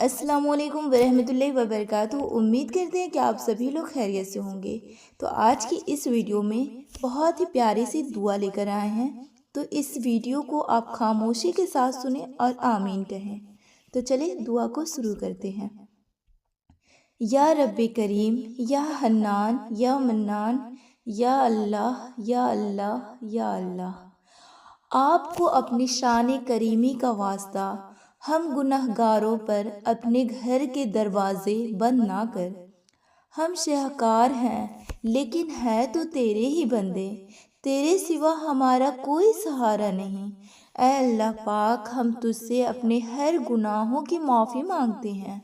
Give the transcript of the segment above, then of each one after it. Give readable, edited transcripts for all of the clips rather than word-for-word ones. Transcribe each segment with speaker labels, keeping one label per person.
Speaker 1: السلام علیکم ورحمۃ اللہ وبرکاتہ۔ امید کرتے ہیں کہ آپ سبھی لوگ خیریت سے ہوں گے۔ تو آج کی اس ویڈیو میں بہت ہی پیاری سی دعا لے کر آئے ہیں، تو اس ویڈیو کو آپ خاموشی کے ساتھ سنیں اور آمین کہیں۔ تو چلیں دعا کو شروع کرتے ہیں۔ یا رب کریم، یا حنان، یا منان، یا اللہ، یا اللہ، یا اللہ۔ آپ کو اپنی شان کریمی کا واسطہ، ہم گناہ گاروں پر اپنے گھر کے دروازے بند نہ کر۔ ہم شہکار ہیں لیکن ہے تو تیرے ہی بندے، تیرے سوا ہمارا کوئی سہارا نہیں۔ اے اللہ پاک، ہم تجھ سے اپنے ہر گناہوں کی معافی مانگتے ہیں،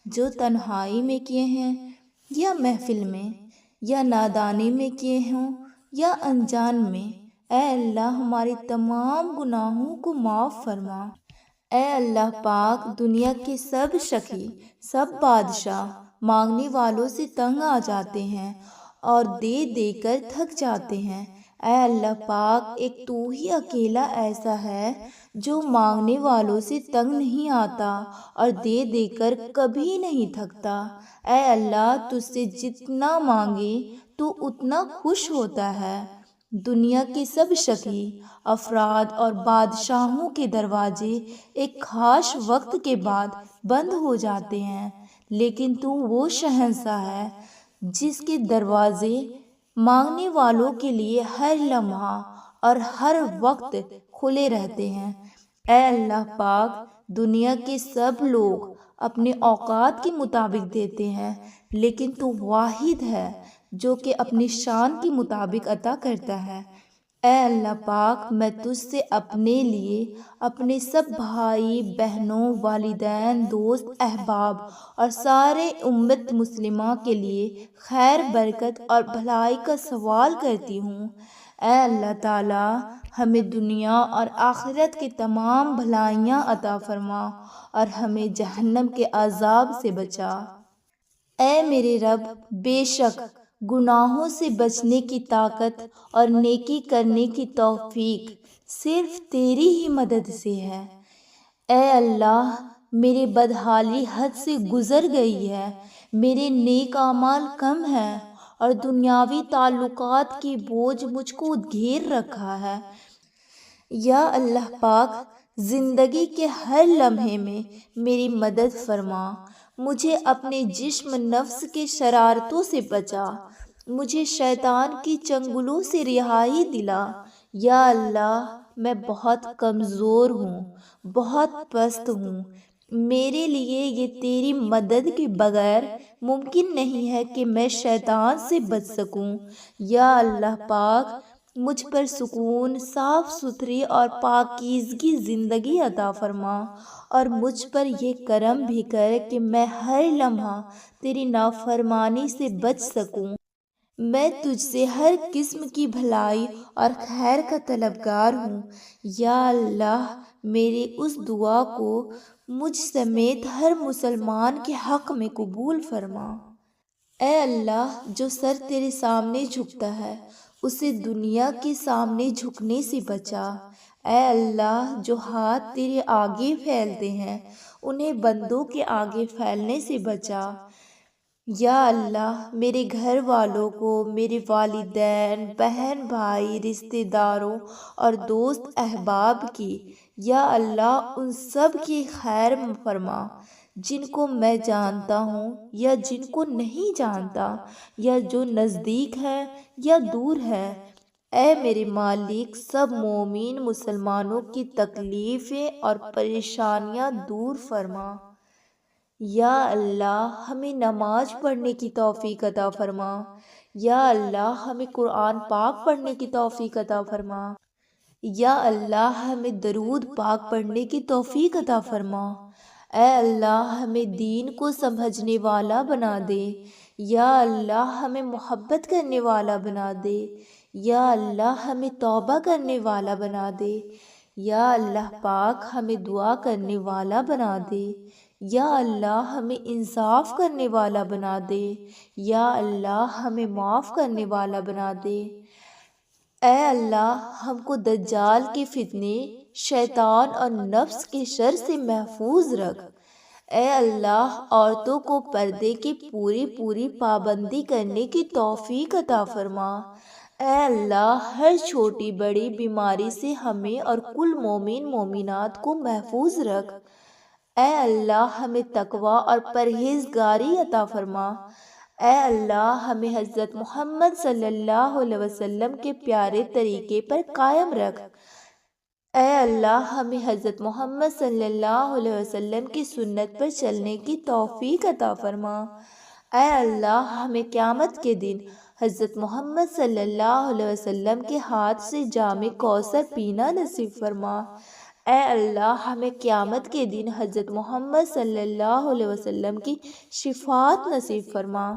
Speaker 1: جو تنہائی میں کیے ہیں یا محفل میں، یا نادانی میں کیے ہوں یا انجان میں۔ اے اللہ ہمارے تمام گناہوں کو معاف فرما۔ اے اللہ پاک، دنیا کے سب شقی، سب بادشاہ مانگنے والوں سے تنگ آ جاتے ہیں اور دے دے کر تھک جاتے ہیں۔ اے اللہ پاک، ایک تو ہی اکیلا ایسا ہے جو مانگنے والوں سے تنگ نہیں آتا اور دے دے کر کبھی نہیں تھکتا۔ اے اللہ، تجھ سے جتنا مانگے تو اتنا خوش ہوتا ہے۔ دنیا کے سب شقی افراد اور بادشاہوں کے دروازے ایک خاص وقت کے بعد بند ہو جاتے ہیں، لیکن تو وہ شہنشاہ ہے جس کے دروازے مانگنے والوں کے لیے ہر لمحہ اور ہر وقت کھلے رہتے ہیں۔ اے اللہ پاک، دنیا کے سب لوگ اپنے اوقات کے مطابق دیتے ہیں، لیکن تو واحد ہے جو کہ اپنی شان کے مطابق عطا کرتا ہے۔ اے اللہ پاک، میں تجھ سے اپنے لیے، اپنے سب بھائی بہنوں، والدین، دوست، احباب اور سارے امت مسلمہ کے لیے خیر، برکت اور بھلائی کا سوال کرتی ہوں۔ اے اللہ تعالی، ہمیں دنیا اور آخرت کے تمام بھلائیاں عطا فرما اور ہمیں جہنم کے عذاب سے بچا۔ اے میرے رب، بے شک گناہوں سے بچنے کی طاقت اور نیکی کرنے کی توفیق صرف تیری ہی مدد سے ہے۔ اے اللہ، میری بدحالی حد سے گزر گئی ہے، میرے نیک اعمال کم ہیں اور دنیاوی تعلقات کی بوجھ مجھ کو گھیر رکھا ہے۔ یا اللہ پاک، زندگی کے ہر لمحے میں میری مدد فرما، مجھے اپنے جسم نفس کے شرارتوں سے بچا، مجھے شیطان کی چنگلوں سے رہائی دلا۔ یا اللہ، میں بہت کمزور ہوں، بہت پست ہوں، میرے لیے یہ تیری مدد کے بغیر ممکن نہیں ہے کہ میں شیطان سے بچ سکوں۔ یا اللہ پاک، مجھ پر سکون، صاف ستھری اور پاکیزگی زندگی عطا فرما اور مجھ پر یہ کرم بھی کر کہ میں ہر لمحہ تیری نافرمانی سے بچ سکوں۔ میں تجھ سے ہر قسم کی بھلائی اور خیر کا طلبگار ہوں۔ یا اللہ، میری اس دعا کو مجھ سمیت ہر مسلمان کے حق میں قبول فرما۔ اے اللہ، جو سر تیرے سامنے جھکتا ہے اسے دنیا کے سامنے جھکنے سے بچا۔ اے اللہ، جو ہاتھ تیرے آگے پھیلتے ہیں انہیں بندوں کے آگے پھیلنے سے بچا۔ یا اللہ، میرے گھر والوں کو، میرے والدین، بہن بھائی، رشتہ داروں اور دوست احباب کی، یا اللہ ان سب کی خیر فرما، جن کو میں جانتا ہوں یا جن کو نہیں جانتا، یا جو نزدیک ہے یا دور ہے۔ اے میرے مالک، سب مومن مسلمانوں کی تکلیفیں اور پریشانیاں دور فرما۔ یا اللہ، ہمیں نماز پڑھنے کی توفیق عطا فرما۔ یا اللہ، ہمیں قرآن پاک پڑھنے کی توفیق عطا فرما۔ یا اللہ، ہمیں درود پاک پڑھنے کی توفیق عطا فرما۔ اے اللہ، ہمیں دین کو سمجھنے والا بنا دے۔ یا اللہ، ہمیں محبت کرنے والا بنا دے۔ یا اللہ، ہمیں توبہ کرنے والا بنا دے۔ یا اللہ پاک، ہمیں دعا کرنے والا بنا دے۔ یا اللہ، ہمیں انصاف کرنے والا بنا دے۔ یا اللہ، ہمیں معاف کرنے والا بنا دے۔ اے اللہ، ہم کو دجال کے فتنے، شیطان اور نفس کے شر سے محفوظ رکھ۔ اے اللہ عورتوں کو پردے کی پوری پابندی کرنے کی توفیق عطا فرما۔ اے اللہ ہر چھوٹی بڑی بیماری سے ہمیں اور کل مومن مومنات کو محفوظ رکھ۔ اے اللہ ہمیں تقوی اور پرہیزگاری عطا فرما۔ اے اللہ ہمیں حضرت محمد صلی اللہ علیہ وسلم کے پیارے طریقے پر قائم رکھ۔ اے اللہ ہمیں حضرت محمد صلی اللہ علیہ وسلم کی سنت پر چلنے کی توفیق عطا فرما۔ اے اللہ ہمیں قیامت کے دن حضرت محمد صلی اللہ علیہ وسلم کے ہاتھ سے جام کوثر پینا نصیب فرما۔ اے اللہ ہمیں قیامت کے دن حضرت محمد صلی اللہ علیہ وسلم کی شفاعت نصیب فرما۔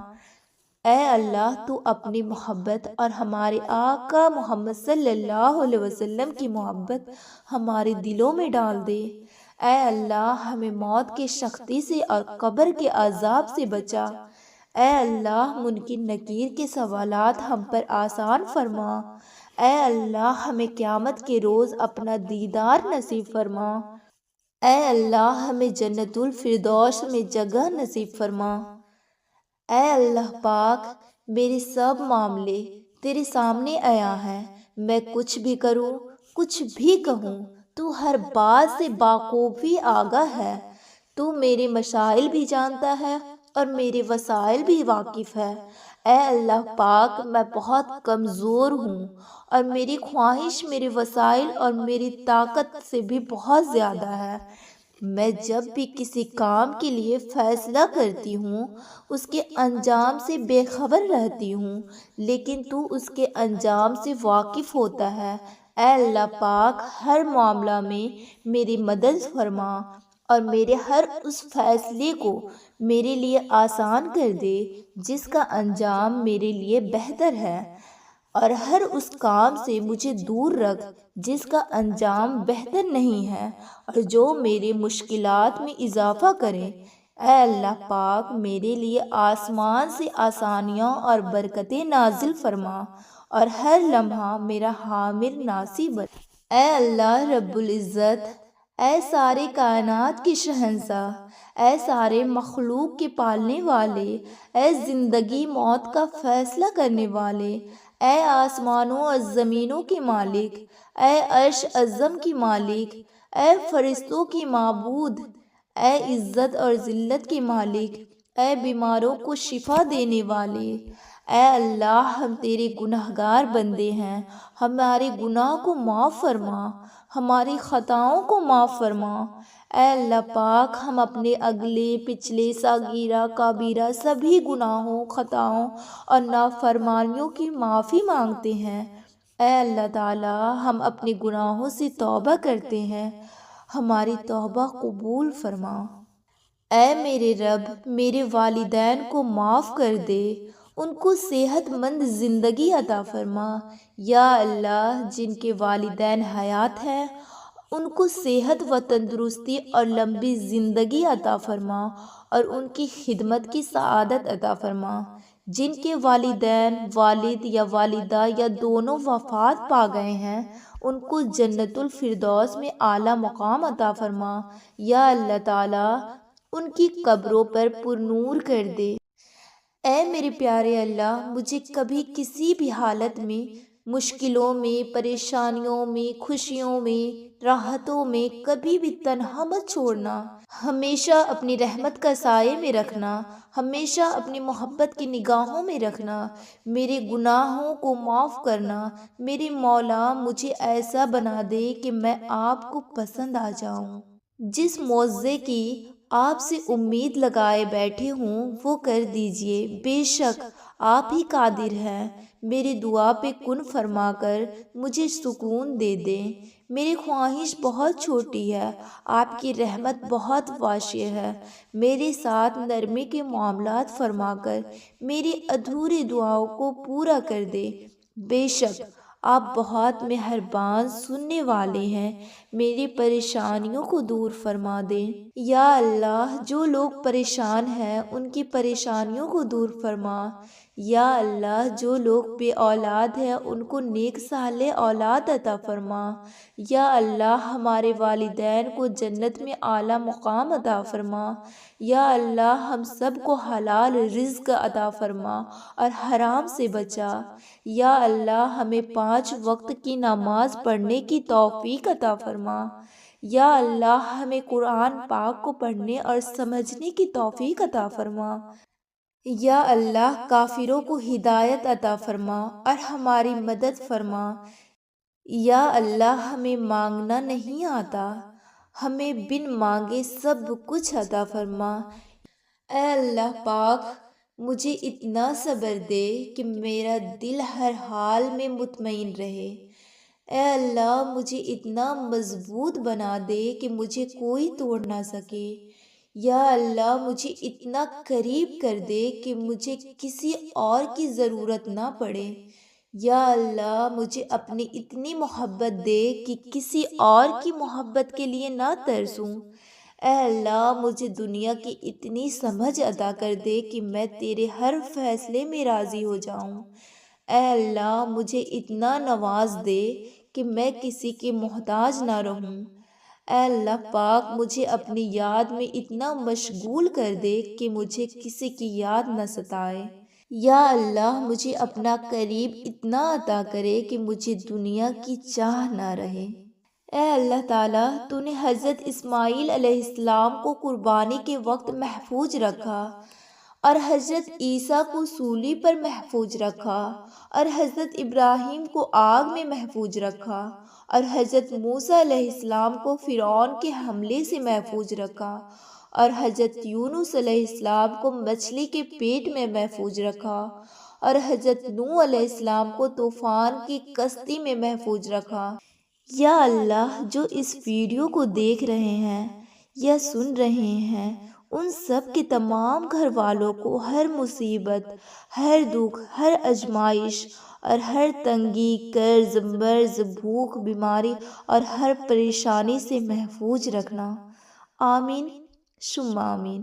Speaker 1: اے اللہ تو اپنی محبت اور ہمارے آقا محمد صلی اللہ علیہ وسلم کی محبت ہمارے دلوں میں ڈال دے۔ اے اللہ ہمیں موت کی سختی سے اور قبر کے عذاب سے بچا۔ اے اللہ منکر نکیر کے سوالات ہم پر آسان فرما۔ اے اللہ ہمیں قیامت کے روز اپنا دیدار نصیب فرما۔ اے اللہ ہمیں جنت الفردوس میں جگہ نصیب فرما۔ اے اللہ پاک میرے سب معاملے تیرے سامنے آیا ہے، میں کچھ بھی کروں کچھ بھی کہوں تو ہر بات سے بخوبی آگاہ ہے۔ تو میرے مسائل بھی جانتا ہے اور میرے وسائل بھی واقف ہے۔ اے اللہ پاک میں بہت کمزور ہوں اور میری خواہش میرے وسائل اور میری طاقت سے بھی بہت زیادہ ہے۔ میں جب بھی کسی کام کے لیے فیصلہ کرتی ہوں اس کے انجام سے بے خبر رہتی ہوں، لیکن تو اس کے انجام سے واقف ہوتا ہے۔ اے اللہ پاک ہر معاملہ میں میری مدد فرما اور میرے ہر اس فیصلے کو میرے لیے آسان کر دے جس کا انجام میرے لیے بہتر ہے، اور ہر اس کام سے مجھے دور رکھ جس کا انجام بہتر نہیں ہے اور جو میرے مشکلات میں اضافہ کرے۔ اے اللہ پاک میرے لیے آسمان سے آسانیاں اور برکتیں نازل فرما اور ہر لمحہ میرا حامل ناصی بن۔ اے اللہ رب العزت، اے سارے کائنات کے شہنشاہ، اے سارے مخلوق کے پالنے والے، اے زندگی موت کا فیصلہ کرنے والے، اے آسمانوں اور زمینوں کے مالک، اے عرش عظم کی مالک، اے فرشتوں کی معبود، اے عزت اور ذلت کے مالک، اے بیماروں کو شفا دینے والے۔ اے اللہ ہم تیرے گناہگار بندے ہیں، ہمارے گناہ کو معاف فرما، ہماری خطاؤں کو معاف فرما۔ اے اللہ پاک ہم اپنے اگلے پچھلے صغیرہ کبیرہ سبھی گناہوں خطاؤں اور نافرمانیوں کی معافی مانگتے ہیں۔ اے اللہ تعالی ہم اپنے گناہوں سے توبہ کرتے ہیں، ہماری توبہ قبول فرما۔ اے میرے رب میرے والدین کو معاف کر دے، ان کو صحت مند زندگی عطا فرما۔ یا اللہ جن کے والدین حیات ہیں ان کو صحت و تندرستی اور لمبی زندگی عطا فرما اور ان کی خدمت کی سعادت عطا فرما۔ جن کے والدین والد یا والدہ یا دونوں وفات پا گئے ہیں ان کو جنت الفردوس میں اعلیٰ مقام عطا فرما۔ یا اللہ تعالی ان کی قبروں پر پرنور کر دے۔ اے میرے پیارے اللہ مجھے کبھی کسی بھی حالت میں، مشکلوں میں، پریشانیوں میں، خوشیوں میں، راحتوں میں کبھی بھی تنہا مت چھوڑنا۔ ہمیشہ اپنی رحمت کا سائے میں رکھنا، ہمیشہ اپنی محبت کی نگاہوں میں رکھنا، میرے گناہوں کو معاف کرنا۔ میرے مولا مجھے ایسا بنا دے کہ میں آپ کو پسند آ جاؤں۔ جس معجزے کی آپ سے امید لگائے بیٹھے ہوں وہ کر دیجئے، بے شک آپ ہی قادر ہیں۔ میری دعا پہ کن فرما کر مجھے سکون دے دیں۔ میری خواہش بہت چھوٹی ہے، آپ کی رحمت بہت واسع ہے۔ میرے ساتھ نرمی کے معاملات فرما کر میری ادھوری دعاؤں کو پورا کر دے۔ بے شک آپ بہت مہربان سننے والے ہیں، میری پریشانیوں کو دور فرما دے۔ یا اللہ جو لوگ پریشان ہیں ان کی پریشانیوں کو دور فرما۔ یا اللہ جو لوگ بے اولاد ہیں ان کو نیک صالح اولاد عطا فرما۔ یا اللہ ہمارے والدین کو جنت میں اعلیٰ مقام عطا فرما۔ یا اللہ ہم سب کو حلال رزق عطا فرما اور حرام سے بچا۔ یا اللہ ہمیں 5 وقت کی نماز پڑھنے کی توفیق عطا فرما۔ یا اللہ ہمیں قرآن پاک کو پڑھنے اور سمجھنے کی توفیق عطا فرما۔ یا اللہ کافروں کو ہدایت عطا فرما اور ہماری مدد فرما۔ یا اللہ ہمیں مانگنا نہیں آتا، ہمیں بن مانگے سب کچھ عطا فرما۔ اے اللہ پاک مجھے اتنا صبر دے کہ میرا دل ہر حال میں مطمئن رہے۔ اے اللہ مجھے اتنا مضبوط بنا دے کہ مجھے کوئی توڑ نہ سکے۔ یا اللہ مجھے اتنا قریب کر دے کہ مجھے کسی اور کی ضرورت نہ پڑے۔ یا اللہ مجھے اپنی اتنی محبت دے کہ کسی اور کی محبت کے لیے نہ ترسوں۔ اے اللہ مجھے دنیا کی اتنی سمجھ عطا کر دے کہ میں تیرے ہر فیصلے میں راضی ہو جاؤں۔ اے اللہ مجھے اتنا نواز دے کہ میں کسی کے محتاج نہ رہوں۔ اے اللہ پاک مجھے اپنی یاد میں اتنا مشغول کر دے کہ مجھے کسی کی یاد نہ ستائے۔ یا اللہ مجھے اپنا قریب اتنا عطا کرے کہ مجھے دنیا کی چاہ نہ رہے۔ اے اللہ تعالیٰ تو نے حضرت اسماعیل علیہ السلام کو قربانی کے وقت محفوظ رکھا اور حضرت عیسیٰ کو سولی پر محفوظ رکھا اور حضرت ابراہیم کو آگ میں محفوظ رکھا اور حضرت موسیٰ علیہ السلام کو فرعون کے حملے سے محفوظ رکھا اور حضرت یونس علیہ السلام کو مچھلی کے پیٹ میں محفوظ رکھا اور حضرت نوح علیہ السلام کو طوفان کی کشتی میں محفوظ رکھا۔ یا اللہ جو اس ویڈیو کو دیکھ رہے ہیں یا سن رہے ہیں ان سب کے تمام گھر والوں کو ہر مصیبت، ہر دکھ، ہر آزمائش اور ہر تنگی، قرض، مرض، بھوک، بیماری اور ہر پریشانی سے محفوظ رکھنا۔ آمین ثم آمین۔